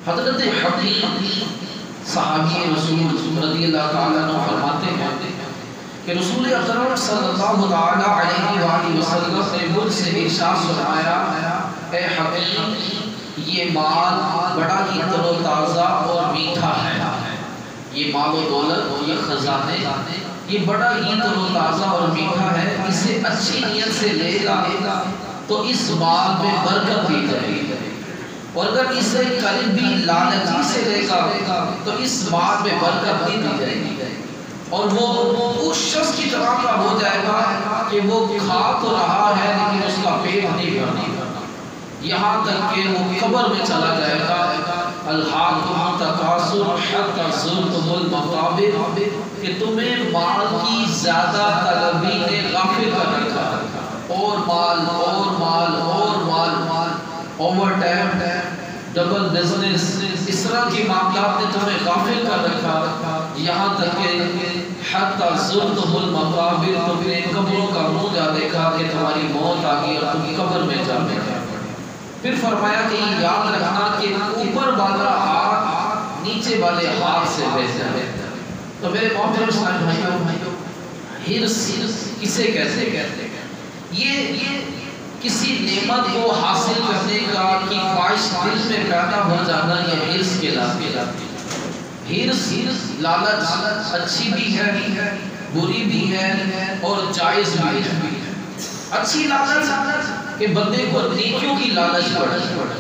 حضرت حبیب صحابی رسول رضی اللہ تعالیٰ عنہ فرماتے ہیں کہ رسول اکرم صلی اللہ تعالیٰ علیہ وآلہ وسلم نے مجھ سے ارشاد فرمایا، اے حبیب یہ مال بڑا ہی تر و تازہ اور میٹھا ہے، یہ مال و دولت یہ خزانے یہ بڑا ہی تر و تازہ اور میٹھا ہے، اسے اچھی نیت سے لے گا تو اس مال میں برکت دی جائے گی، اور اگر اسے قلبی لالچی سے لے گا تو اس مال میں برکت دی جائے گی، اور وہ اس شخص کی طرح کا ہو جائے گا کہ وہ کھا تو رہا ہے لیکن اس کا پیٹ نہیں بھرنا، یہاں تک کہ وہ قبر میں چلا جائے گا۔ الحاکم التکاثر حتی زرتم المقابر، کہ تمہیں مال کی زیادہ طلبی نے غافل کر رکھا، اور مال اور مال اور مال، اوور ٹائم، ڈبل بزنس، اس طرح کی معاملات نے تمہیں غافل کر رکھا، یہاں تک کہ حتی زرتم المقابر، تم نے قبروں کا منہ جا دیکھا کہ تمہاری موت آ گئی اور تم قبر میں جا بیٹھے۔ پھر فرمایا کہ یاد رکھنا کہ اوپر والا ہاتھ نیچے والے ہاتھ سے بہتر ہے۔ تو میرے محترم اسلام بھائیوں، حرص کسے کہتے ہیں؟ یہ کسی نعمت کو حاصل کرنے کا کی خواہش دل میں پیدا ہو جانا، یہ حرص کہلاتی ہے۔ حرص لالچ اچھی بھی ہے، بری بھی ہے اور جائز بھی ہے۔ اچھی لالچ کہ بندے کو نیکیوں کی لالچ پڑے،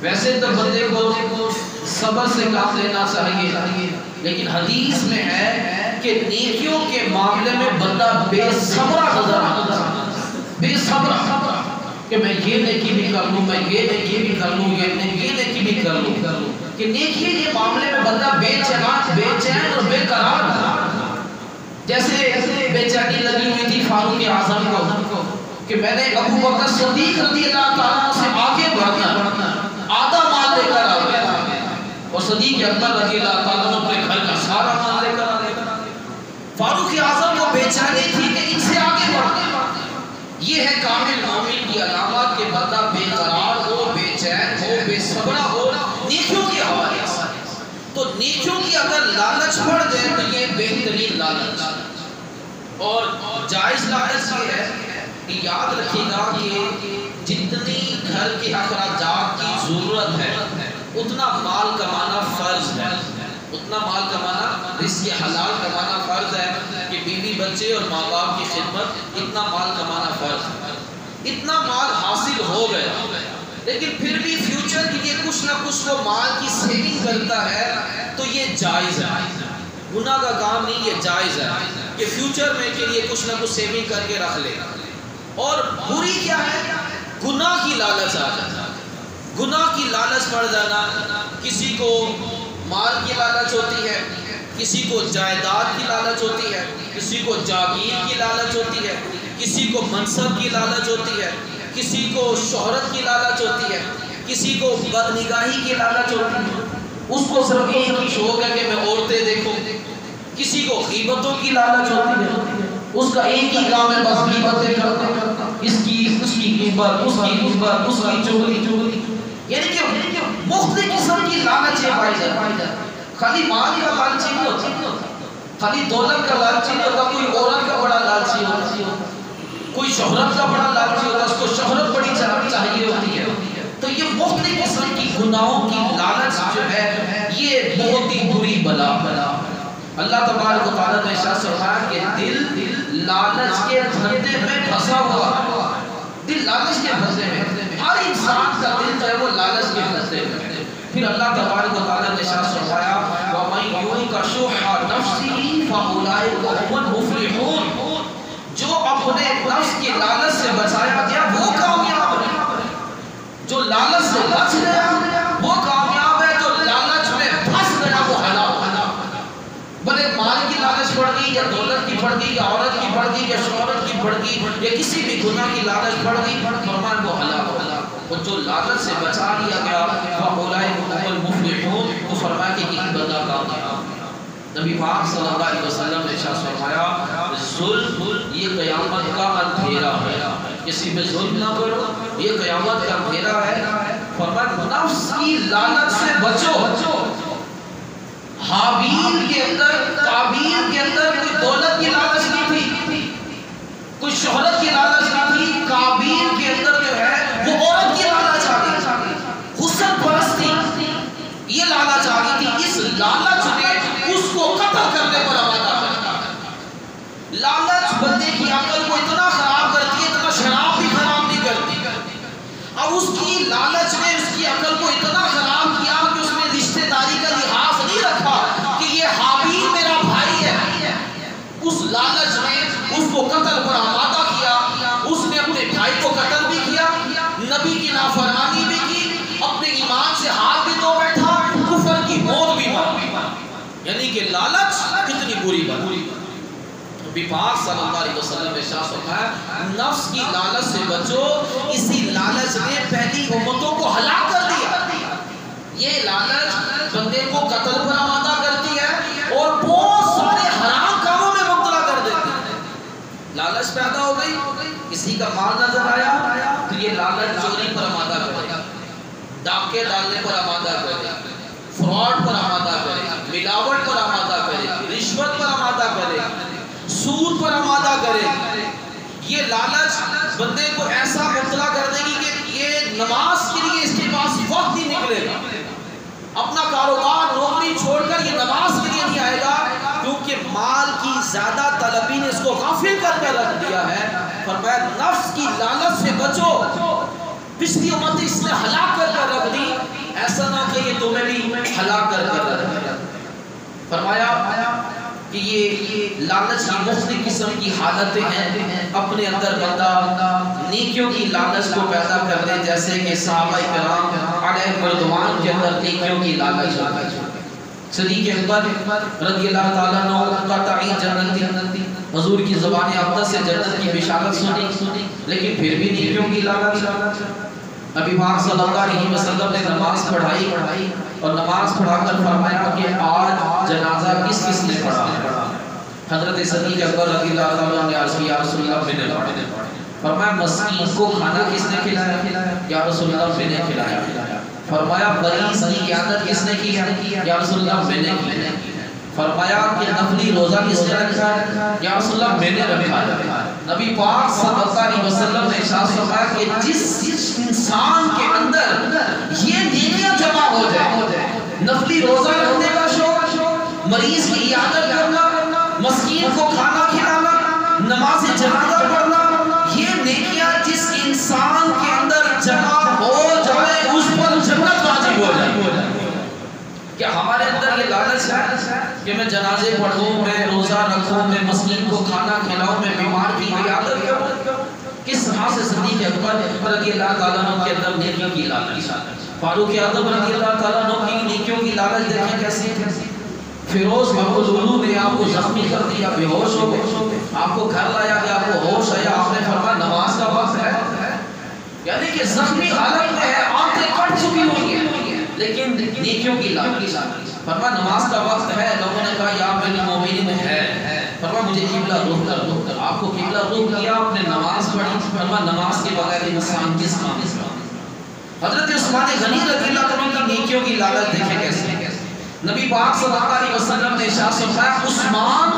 ویسے تو بندے کو صبر سے کام لینا چاہیے، لیکن حدیث میں ہے کہ نیکیوں کے معاملے میں بندہ بے صبر نظر آتا ہے، بے صبر کہ میں یہ نیکی بھی کر لوں، میں یہ نیکی بھی کر لوں، یہ نیکی بھی کر لوں، کہ نیکی کے معاملے میں بندہ بے چین اور بے قرار، جیسے بے چینی لگی ہوئی تھی فاروق اعظم کو کہ میں نے ابو بکر صدیق رضی اللہ تعالیٰ سے آگے بڑھنا، آدھا مال لے کر آ گیا، اور صدیق اکبر رضی اللہ تعالیٰ اپنے گھر کا سارا مال لے کر آ گیا۔ فاروق اعظم کو بے چینی تھی کہ ان سے آگے بڑھنا۔ یہ ہے کامل مومن کی علامات کہ بندہ بے قرار ہو، بے چین ہو، بے صبر ہو نیکیوں کے حوالے سے۔ تو نیکیوں کی اگر لالچ پڑ جائے تو یہ بہترین لالچ، اور جائز لالچ یہ ہے کہ یاد رکھیے گا کہ جتنی گھر کے اخراجات کی ضرورت ہے اتنا مال کمانا فرض ہے، اتنا مال کمانا، رزق حلال کمانا فرض ہے کہ بیوی بچے اور ماں باپ کی خدمت، اتنا مال کمانا فرض ہے۔ اتنا مال حاصل ہو گیا لیکن پھر بھی فیوچر کے لیے کچھ نہ کچھ وہ مال کی سیونگ کرتا ہے تو یہ جائز ہے، گناہ کا کام نہیں، یہ جائز ہے کہ فیوچر میں کے لیے کچھ نہ کچھ سیونگ کر کے رکھ لے۔ اور بری کیا ہے؟ گناہ کی لالچ آ جانا، گناہ کی لالچ پڑ جانا۔ کسی کو مال کی لالچ ہوتی ہے، کسی کو جائیداد کی لالچ ہوتی ہے، کسی کو جاگیر کی لالچ ہوتی ہے، کسی کو منصب کی لالچ ہوتی ہے، کسی کو شہرت کی لالچ ہوتی ہے، کسی کو بدنگاہی کی لالچ ہوتی ہے، اس کو صرف ایک ہی شوق ہے کہ میں عورتیں دیکھوں، کسی کو غیبتوں کی لالچ ہوتی ہے، اس کا ایک ہی کام ہے بس غیبتیں کرنا، اس کی غیبت، اس کی چغلی، یعنی کہ مختلف قسم کی لالچیں پائی جاتی ہیں۔ خالی مال کا لالچی نہیں ہوتا، خالی دولت کا لالچی نہیں ہوتا، کوئی عورت کا بڑا لالچی ہوتا، کوئی شہرت کا بڑا لالچی ہوتا، اس کو شہرت بڑی چاہیے ہوتی ہے۔ تو یہ مختلف قسم کی گناہوں کی لالچ جو ہے یہ بہت ہی بری بلا ہے۔ اللہ تبارک و تعالیٰ نے ارشاد فرمایا کہ دل لالچ کے دھندے میں پھنسا ہوا، دل لالچ کے دھندے میں، ہر انسان کا دل جو ہے وہ لالچ کے دھندے میں۔ پھر اللہ تبارک و تعالیٰ نے ارشاد فرمایا وَمَن يُوقَ شُحَّ نَفْسِهِ فَأُولَٰئِكَ هُمُ الْمُفْلِحُونَ، جو اپنے نفس کی لالچ سے بچایا گیا وہ کامیاب ہے، جو لالچ سے بچ گیا وہ کامیاب ہے، جو لالچ میں پھنس گیا وہ ہلاک۔ بلے مال کی لالچ پڑ گئی یا دولت کی پڑ گئی یا عورت کی پڑ گئی یا شہرت کی پڑ گئی یا کسی بھی گناہ کی لالچ پڑ گئی، فرمان وہ ہلاک ہو۔ اور جو لالچ سے بچا لیا گیا فَأُولَٰئِكَ هُمُ الْمُفْلِحُونَ، تو فرمایا کہ یہی بندہ کامیاب۔ نبی پاک صلی اللہ علیہ وسلم نے ارشاد فرمایا ظلم یہ قیامت کا اندھیرا ہے، کسی پہ ظلم نہ کرو، یہ قیامت کا اندھیرا ہے۔ فرمایا نفس کی لالچ سے بچو۔ حابیل کے اندر، قابیل کے اندر کوئی دولت کی لالچ نہیں تھی، کوئی شہرت کی لالچ نہیں تھی، قابیل کے اندر جو ہے وہ عورت کی لالچ آ گئی، حسن پرستی، یہ لالچ آ گئی تھی۔ اس لالچ نے اس کو قتل کرنے پر آمادہ کرتا ہے۔ لالچ بندے کی عقل کو اتنا خراب کرتی ہے، اتنا شراب بھی خراب نہیں کرتی۔ اب اس کی لالچ نے اس کی عقل کو اتنا خراب کیا کہ اس نے رشتہ داری کا لحاظ نہیں رکھا کہ یہ حابیل میرا بھائی ہے۔ اس لالچ نے اس کو قتل پر آمادہ کیا۔ اس نے اپنے بھائی کو قتل بھی کیا، نبی کی نافرمانی بھی کی، اپنے ایمان سے ہاتھ بھی دھو بیٹھا، کفر کی موت بھی ماری۔ یعنی کہ لالچ کتنی بری بات۔ نبی پاک صلی اللہ علیہ وسلم نے ارشاد فرمایا نفس کی لالچ سے بچو، اسی لالچ نے پہلی امتوں کو ہلاک کر دیا۔ یہ لالچ بندے کو قتل پر آمادہ کرتی ہے اور بہت سارے حرام کاموں میں مبتلا کر دیتی ہے۔ لالچ پیدا ہو گئی، کسی کا مال نظر آیا تو یہ لالچ چوری پر آمادہ کرے، ڈاکے ڈالنے پر آمادہ کرے، فراڈ پر آمادہ کرے، ملاوٹ پر آمادہ کرے، رشوت پر آمادہ کرے، سود پر آمادہ کرے۔ یہ لالچ بندے کو ایسا مبتلا کر دے گی کہ یہ نماز کے لیے اس کے پاس وقت ہی نکلے گا، اپنا کاروبار نوکری چھوڑ کر یہ نماز کے لیے نہیں آئے گا، کیونکہ مال کی زیادہ طلبی نے اس کو غافل کر کے رکھ دیا ہے۔ فرمایا نفس کی لالچ سے بچو، پچھلی امت اس نے ہلاک کر کے رکھ دی، ایسا نہ کہ یہ تمہیں بھی ہلاک کر کے رکھ دیا۔ فرمایا کہ یہ لالچ کی مختلف قسم کی حالتیں ہیں، اپنے اندر بندہ نیکیوں کی لالچ کو پیدا کر دے، جیسے کہ صحابہ کرام علیہ رضوان کے اندر نیکیوں کی لالچ آ گئی۔ صدیق اکبر رضی اللہ تعالیٰ عنہ کا تعین جنت تھی، حضور کی زبان اقدس سے جنت کی بشارت سنی، لیکن پھر بھی نیکیوں کی لالچ۔ نبی پاک صلی اللہ علیہ وسلم نے نماز پڑھائی اور نماز پڑھا کر فرمایا کہ آج جنازہ کس کس نے پڑھا؟ حضرت صدیق اکبر رضی اللہ تعالیٰ نے عرض کیا یا رسول اللہ میں نے پڑھے۔ فرمایا مسکین کو کھانا کس نے کھلایا؟ یا رسول اللہ میں نے کھلایا۔ فرمایا مریض کی عیادت کس نے کی؟ یا رسول اللہ میں نے کی۔ فرمایا کہ نفلی روزہ کس نے رکھا؟ یا رسول اللہ میں نے رکھا۔ نبی پاک صلی اللہ علیہ وسلم نے ارشاد فرمایا کہ جس انسان کے اندر یہ نیکیاں جمع ہو جائے، نفلی روزہ رکھنے کا شوق، مریض کی عیادت کرنا، مسکین کو کھانا کھلانا، نماز جنازہ پڑھنا، یہ نیکیاں جس انسان کے اندر جمع ہو جائے اس پر جنت واجب ہو جائے۔ کیا ہمارے اندر یہ لالچ ہے کہ میں جنازے پڑھوں، میں روزہ رکھوں، میں مسکین کو کھانا کھلاؤں، میں بیمار کی عیادت کروں؟ کس طرح سے صدیق اکبر رضی اللہ تعالیٰ عنہ کے اندر نیکیوں کی لالچ، فاروق اعظم رضی اللہ تعالیٰ عنہ کی نیکیوں کی لالچ دیکھیں کیسی ہے۔ فیروز مقبول نے آپ کو زخمی کر دیا، بے ہوش ہو گئے، آپ کو گھر لایا گیا، آپ کو ہوش آیا، آپ نے فرمایا نماز کا وقت ہے، یعنی کہ زخمی حالت میں ہے، آنکھیں کٹ چکی ہوئی ہیں، لیکن نیکیوں کی لالچ۔ فرمایا نماز کا وقت ہے، لوگوں نے کہا یا میری مومنین ہے، فرمایا مجھے قبلہ رخ کر، آپ کو قبلہ رخ کیا، آپ نے نماز پڑھی۔ فرمایا نماز کے بغیر انسان کس کام کا؟ حضرت عثمان غنی رضی اللہ عنہ کی نیکیوں کی لالچ دیکھیں کیسے۔ نبی پاک صلی اللہ علیہ وسلم نے ارشاد فرمایا عثمان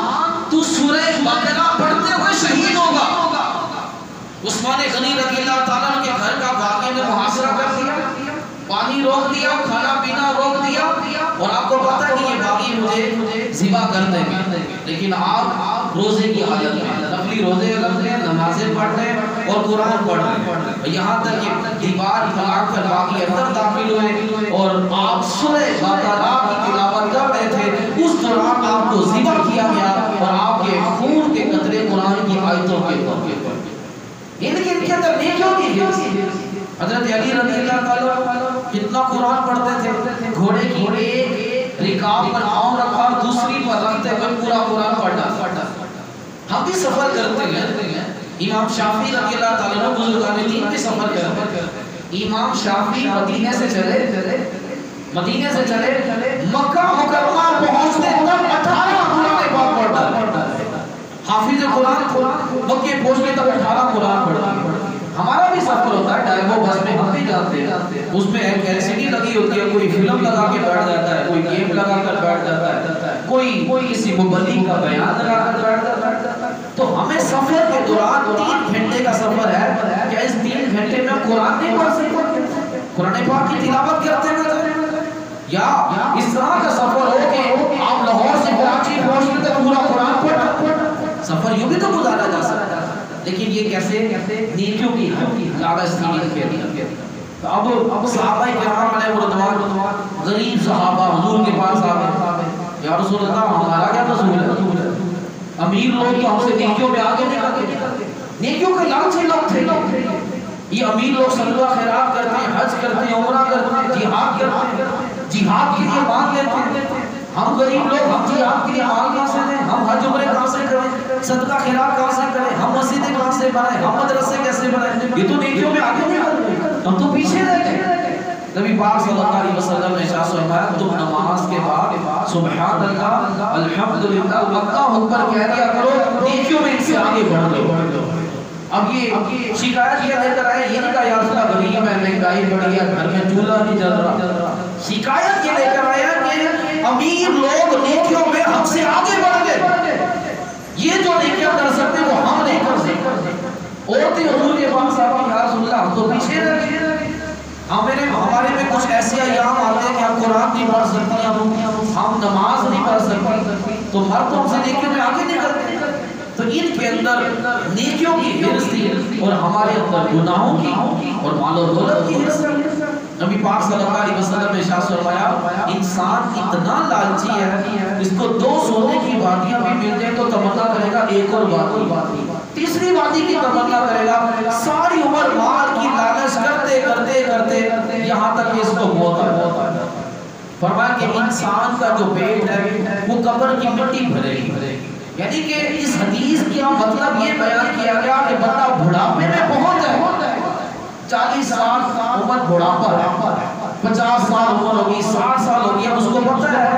تو سورہ بقرہ پڑھتے ہوئے شہید ہوگا۔ عثمان غنی رضی اللہ تعالیٰ عنہ کے گھر کا باغی نے محاصرہ کر دیا، پانی روک دیا، کھانا پینا روک دیا، اور آپ کو پتا ہے کہ یہ باغی مجھے ذبح کر دیں گے، لیکن آپ روزے کی حالت میں نفلی روزے رکھ رہے ہیں، نمازیں پڑھ رہے ہیں اور قرآن پڑھ رہے ہیں، یہاں تک کہ دیوار پھاڑ کر باغی اندر داخل ہوئے اور آپ سورہ بقرہ کی تلاوت کر رہے تھے، اس دوران آپ کو ذبح کیا گیا اور آپ کے خون کے قطرے قرآن کی آیتوں کے موقع پر ان کے اندر نیکیوں کی حضرت علی رضی اللہ تعالیٰ کتنا قرآن پڑھتے تھے، گھوڑے کی ایک رکاب پر پاؤں رکھا، دوسری پر رکھتے ہوئے پورا قرآن پڑھا۔ ہم بھی سفر کرتے ہیں، امام شافعی رضی اللہ تعالیٰ بزرگان دین بھی سفر کرتے ہیں۔ امام شافعی مدینے سے چلے مکہ مکرمہ پہنچتے تک 18 قرآن پاک پڑھتا ہے۔ حافظ قرآن مکے پہنچنے تک 18 قرآن پڑھتا ہے۔ ہمارا بھی سفر ہوتا ہے ڈائیو بس میں، ہم بھی جاتے ہیں، اس میں ایک ایل سی ڈی لگی ہوتی ہے، کوئی فلم لگا کے بیٹھ جاتا ہے، کوئی گیم لگا کر بیٹھ جاتا ہے، کوئی کسی مبلغ کا بیان لگا کر بیٹھ جاتا ہے۔ تو ہمیں سفر کے دوران 3 گھنٹے کا سفر ہے، کیا اس 3 گھنٹے میں قرآن نہیں پڑھ سکتے؟ قرآن پاک کی تلاوت کرتے ہیں، یا اس طرح کا سفر ہو کہ آپ لاہور سے کراچی پہنچنے تک پورا قرآن پڑھنا؟ سفر یوں بھی تو گزارا جا سکتا ہے، لیکن یہ کیسے؟ نیکیوں کی لالچ تھی۔ اب صحابہ کرام علیہ رضوان غریب صحابہ حضور کے پاس آ گئے، یا رسول اللہ ہمارا کیا قصور ہے؟ امیر لوگ تو ہم سے نیکیوں میں آگے نکلتے، نیکیوں کے لالچی لوگ تھے۔ یہ امیر لوگ صدقہ خیرات کرتے ہیں، حج کرتے ہیں، عمرہ کرتے ہیں، جہاد کرتے ہیں، جہاد کے لیے مال دیتے ہیں۔ ہم غریب لوگ، ہم جہاد کے لیے مال کہاں سے دیں؟ ہم حج عمرے کہاں سے کریں؟ صدقہ خیرات کہاں سے کریں؟ ہم مسجدیں کہاں سے بنائیں؟ ہم مدرسے کیسے بنائیں؟ یہ تو نیکیوں میں آگے نہیں آتے، ہم تو پیچھے رہ گئے۔ نبی پاک صلی اللہ علیہ وسلم نے ارشاد فرمایا تم نماز کے بعد سبحان اللہ الحمدللہ اللہ اکبر کہہ دیا کرو، نیکیوں میں ان سے آگے بڑھ لو۔ اب یہ شکایت یہ لے کر آئے، یہ نہیں کہا یا رسول اللہ غریب ہے، مہنگائی بڑھی ہے، گھر میں چولہا نہیں جل رہا۔ شکایت یہ لے کر آیا کہ امیر لوگ نیکیوں میں ہم سے آگے بڑھ گئے، یہ جو نیکیاں کر سکتے وہ ہم نہیں کر سکتے۔ عورتیں حضور کے پاس آ کے یا رسول اللہ ہم تو پیچھے رہ گئے، ہمارے میں کچھ ایسے ایام آتے ہیں کہ ہم قرآن نہیں پڑھ سکتے، ہم نماز نہیں پڑھ سکتے، تو مرد ہم سے نیکیوں میں آگے نکلتے۔ تو ان کے اندر نیکیوں کی حرص تھی اور ہمارے اندر گناہوں کی اور مال و دولت کی حرص تھی۔ نبی پاک صلی اللہ علیہ وسلم نے ارشاد فرمایا انسان اتنا لالچی ہے، اس کو 2 سونے کی وادیاں بھی مل جائیں تو تمنا کرے گا ایک اور وادی، تیسری وادی کی تمنا کرے گا، ساری عمر مال کی لالچ کرتے کرتے کرتے یہاں تک کہ اس کو موت آ جاتی ہے۔ فرمایا کہ انسان کا جو پیٹ ہے وہ قبر کی مٹی بھرے گی، یعنی کہ اس حدیث کا مطلب یہ بیان کیا گیا کہ بندہ بڑھاپے میں پہنچ جائے، 40 سال عمر بڑھاپا ہے، 50 سال عمر ہوگی، 60 سال ہوگی، اب اس کو پتہ ہے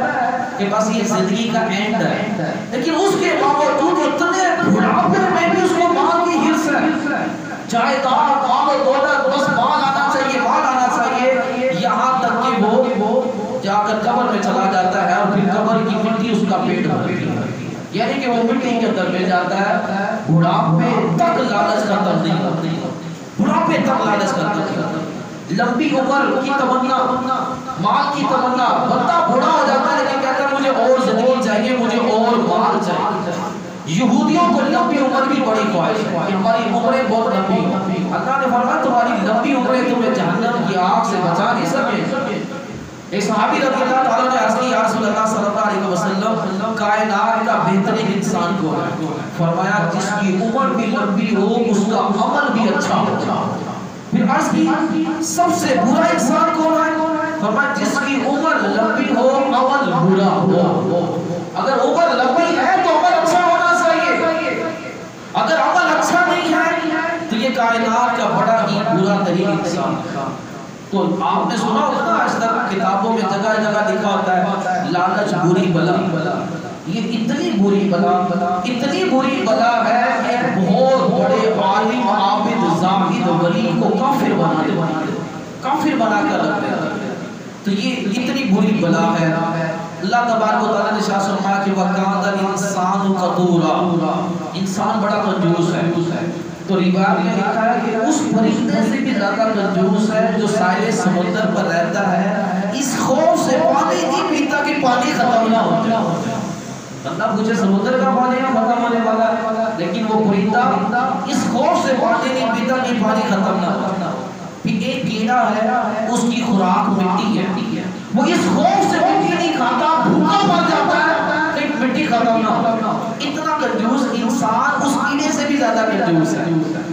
کہ بس یہ زندگی کا اینڈ ہے، لیکن اس کے باوجود اتنے بڑھاپے میں بھی اس کو مال کی حرص ہے، چاہے دار مال و دولت، بس مال آنا چاہیے، مال آنا چاہیے، یہاں تک کہ وہ جا کر قبر میں چلا جاتا ہے اور پھر قبر کی مٹی اس کا پیٹ بھرتی ہے، یعنی کہ وہ مٹی کے اندر مل جاتا ہے۔ بڑھاپے تک لالچ کا تبدیل، بڑھاپے تک لالچ کا تبدیل، لمبی عمر کی تمنا، مال کی تمنا، بندہ بوڑھا ہو جاتا ہے لیکن کہتا ہے مجھے اور زندگی چاہیے، مجھے اور مال چاہیے۔ یہودیوں کو لمبی عمر کی بڑی خواہش ہے کہ ہماری عمریں بہت لمبی ہیں، اللہ نے فرمایا تمہاری لمبی عمریں تمہیں جہنم کی آگ سے بچا نہیں سکے۔ ایک صحابی رضی اللہ تعالیٰ نے عرض کی یا رسول اللہ صلی اللہ علیہ وسلم کائنات کا بہترین انسان کون ہے؟ فرمایا جس کی عمر بھی لمبی ہو اس کا عمل بھی اچھا ہو۔ پھر عرض کی سب سے برا انسان کون ہے؟ فرمایا جس کی عمر لمبی ہو عمل برا ہو۔ اگر عمر لمبی ہے تو عمل اچھا ہونا چاہیے، اگر عمل اچھا نہیں ہے تو یہ کائنات کا بڑا ہی برا ترین انسان۔ تو آپ نے سنا ہوگا نا آج تک کتابوں میں جگہ جگہ لکھا ہوتا ہے لالچ بری بلا، یہ اتنی بری بلا، اتنی بری بلا ہے کہ بہت بڑے عالم عابد زاہد ولی کو کافر بنا کر رکھ دیتا ہے۔ تو یہ اتنی بری بلا ہے۔ اللہ تبارک و تعالیٰ نے ارشاد فرمایا کہ وَكَانَ الْإِنسَانُ قَتُورًا، انسان بڑا کنجوس ہے۔ تو روایت میں لکھا ہے کہ اس پرندے سے بھی زیادہ کنجوس ہے جو ساحل سمندر پر رہتا ہے، اس خوف سے پانی نہیں پیتا کہ پانی ختم نہ ہو جائے۔ بندہ مجھے سمندر کا پانی ختم ہونے والا ہے، لیکن وہ پرندہ اس خوف سے پانی نہیں پیتا کہ پانی ختم نہ ہو جائے۔ پھر ایک کیڑا ہے اس کی خوراک مٹی ہے، وہ اس خوف سے مٹی نہیں کھاتا، بھوکا مر جاتا ہے کہ مٹی ختم نہ ہو۔ اتنا کنجوس انسان اس کیڑے سے بھی زیادہ کنجوس ہے،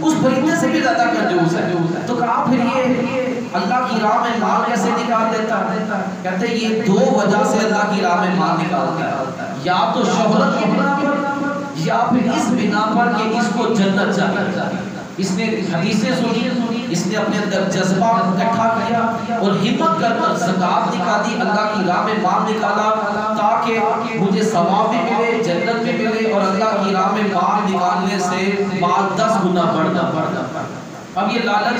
اس پرندے سے بھی زیادہ کنجوس ہے۔ تو کہا پھر یہ اللہ کی راہ میں مال کیسے نکال دیتا ہے؟ کہتے ہیں یہ 2 وجہ سے اللہ کی راہ میں مال نکالتا ہے، یا تو شہرت کی بنا پر یا پھر اس بنا پر کہ اس کو جنت چاہیے، اس نے حدیثیں سنی، اس نے اپنے اندر جذبہ اکٹھا کیا اور ہمت کر کر زکات نکالی، اللہ کی راہ میں مال نکالا تاکہ مجھے ثواب بھی ملے، جنت بھی ملے، اور اللہ کی راہ میں مال نکالنے سے مال 10 گنا بڑھتا۔ اب یہ لالچ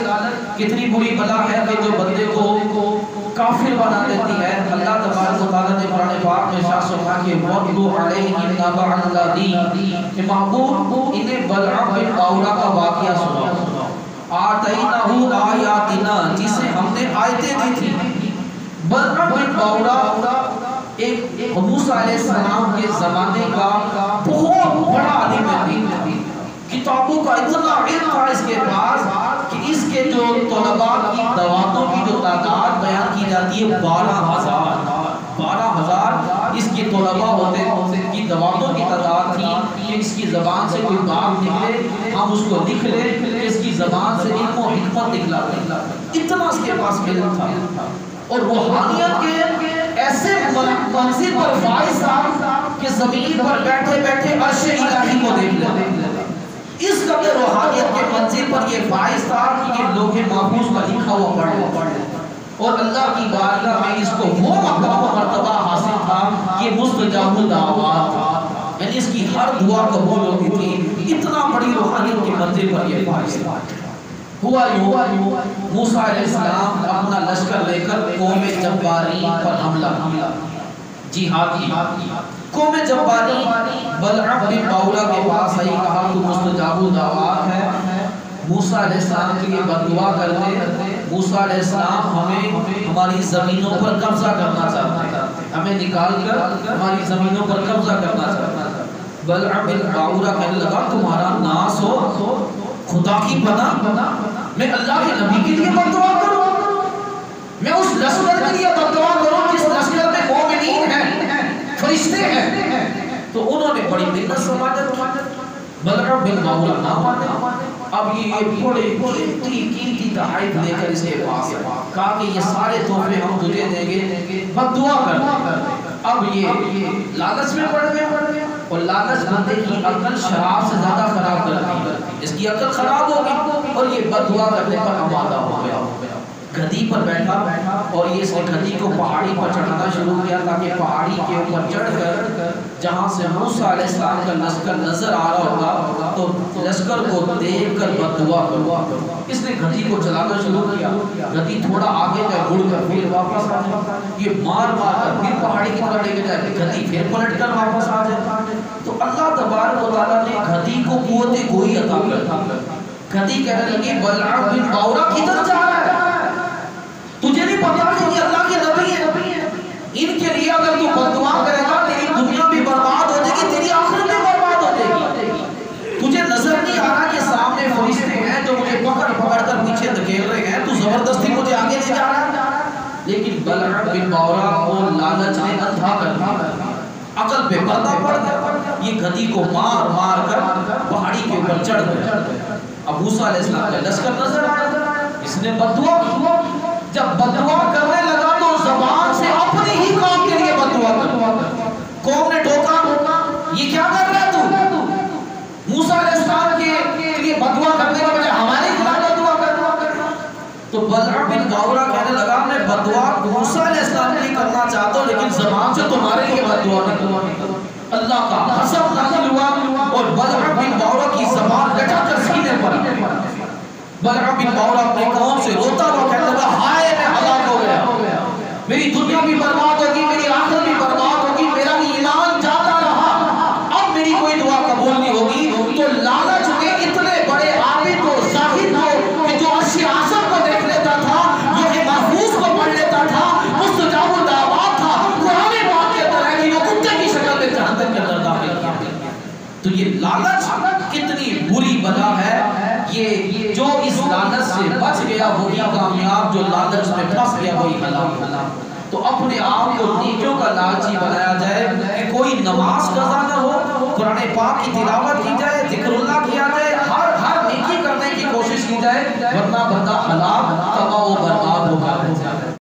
کتنی بری بلا ہے کہ جو بندے کو کافر بنا دیتی ہے. اللہ تبارک و تعالیٰ نے قرآن پاک میں ارشاد فرمایا کہ وَاتْلُ عَلَيْهِمْ نَبَأَ الَّذِي کہ محبوب انہیں بلعام بن باورا کا واقعہ سناؤ. آتَيْنَهُ آیاتنا جسے ہم نے آیتیں دی تھی. بلعام بن باورا ایک موسیٰ علیہ السلام کے زمانے کا بہت بڑا عالم ہے. کتابوں کا اتنا علم تھا اس کے پاس کہ اس کے جو طلباء کی دواتوں کی جو تعداد بیان کی جاتی ہے 12,000 اس کے طلباء ہوتے کی دواتوں کی تعداد تھی کہ اس کی زبان سے کوئی بات نکلے ہم اس کو لکھ لیں, اس کی زبان سے علم و حکمت نکلا. اتنا اس کے پاس علم تھا اور روحانیت کے ایسے منزل پر فائز تھا کہ زمین پر بیٹھے بیٹھے عرش الہی کو دیکھ لے. اس قدر روحانیت کے منزل پر یہ فائز تھا کہ یہ لوح محفوظ کا لکھا ہوا پڑھ لے اور اللہ کی بارگاہ میں اس کو وہ مقام و مرتبہ حاصل تھا کہ مستجاب الدعوات تھا, یعنی اس کی ہر دعا قبول ہوتی تھی. اتنا بڑی روحانیت کے منزل پر یہ فائز تھا. ہوا یوں موسیٰ علیہ السلام اپنا لشکر لے کر قوم جباری پر حملہ کیا, جہاد کی. قوم جباری بلعام بن باورا کے پاس آئی, کہا تو مستجاب الدعوات ہے, موسیٰ علیہ السلام کے لیے بددعا کر دے. موسیٰ علیہ السلام ہمیں ہماری زمینوں پر قبضہ کرنا چاہتے ہیں, ہمیں نکال کر ہماری زمینوں پر قبضہ کرنا چاہتے ہیں. بلعام بن باورا کہنے لگا تمہارا ناس ہو, خدا کی پناہ میں اللہ کے نبی کے لیے بددعا کروں, میں اس لشکر کے لیے بددعا کروں جس لشکر میں مومنین ہیں, فرشتے ہیں. تو انہوں نے بڑی محنت سماجت بلعام بن باورا نہ مانے. اب یہ بڑے قیمتی تحائف لے کر اس کے پاس کہا کہ یہ سارے تحفے ہم تجھے دیں گے, بددعا کر. اب یہ لالچ میں پڑ گئے اور لالچ بندے کی عقل شراب سے زیادہ خراب کرتی ہے. اس کی عقل خراب ہوگی اور یہ بددعا کرنے پر آمادہ ہو گیا. گدی پر بیٹھا اور یہ اس نے گدی کو پہاڑی پر چڑھانا شروع کیا تاکہ پہاڑی کے اوپر چڑھ کر جہاں سے موسیٰ علیہ السلام کا لشکر نظر آ رہا ہوگا تو لشکر کو دیکھ کر بددعا کرو. اس نے گدی کو چلانا شروع کیا. گدی تھوڑا آگے جائے, گڑ کر پھر واپس آ جائے, یہ مار کر پھر پہاڑی کی طرف لے کے جائے, گدی پھر پلٹ کر واپس آ جائے. تو اللہ تبارک و تعالیٰ نے گدی کو قوت گوئی عطا کر. گدی کہنے لگی بلعام بن باورا کدھر جا رہا ہے, تجھے نہیں پتا کہ یہ اللہ کے نبی ہیں, ان کے لیے اگر تو بددعا کرے گا تیری دنیا بھی برباد ہو جائے گی, تیری آخرت بھی برباد ہو جائے گی. تجھے نظر نہیں آ رہا کہ سامنے فرشتے ہیں جو مجھے پکڑ کر پیچھے دھکیل رہے ہیں, تو زبردستی مجھے آگے لے جا رہا ہے. لیکن بلعام بن باورا کو لالچ نے اندھا کر دیا, عقل پہ پردہ پڑ گیا. یہ گدی کو مار مار کر پہاڑی کے اوپر چڑھ گیا. اب موسیٰ علیہ السلام کا لشکر نظر آیا, اس نے بددعا کی. جب بددعا کرنے لگا تو زبان سے اپنی ہی قوم کے لیے بددعا کر. قوم نے ٹوکا, یہ کیا کر رہا ہے تو, موسیٰ علیہ السلام کے لیے بددعا کرنے کے بجائے ہمارے خلاف بددعا کرنا. تو بلعام بن باورا کہنے لگا میں بددعا موسیٰ علیہ السلام کے لیے کرنا چاہتا ہوں لیکن زبان سے تمہارے لیے بددعا نہیں کروں. اللہ کا حسب نازل ہوا اور بلعام بن باورا کی زبان لٹا کر سینے پر. بلعام بن باورا اپنے قوم سے روتا ہوا کہنے لگا ہائے میں ہلاک ہو گیا, میری دنیا بھی برباد ہوگی, میری آخرت بھی برباد ہوگی, میرا ایمان جاتا رہا, اب میری کوئی دعا قبول نہیں ہوگی. تو لالچ میں اتنے بڑے عابد و زاہد ہو کہ جو عرش اعظم کو دیکھ لیتا تھا, لوح محفوظ کو پڑھ لیتا تھا, مستجاب الدعوات تھا, قرآن پاک کے اندر ہے کہ وہ کتے کی شکل میں جہنم کے اندر داخل کیا. تو یہ لالچ کتنی بری بلا ہے. یہ جو اس لالچ سے بچ گیا وہی کامیاب, جو لالچ میں پھنس گیا وہی ہلاک. تو اپنے آپ کو نیکیوں کا لالچی بنایا جائے کہ کوئی نماز قضا نہ ہو, قرآن پاک کی تلاوت کی جائے, ذکر اللہ کیا جائے, ہر نیکی کرنے کی کوشش کی جائے, ورنہ بندہ ہلاک تباہ و برباد ہوگا.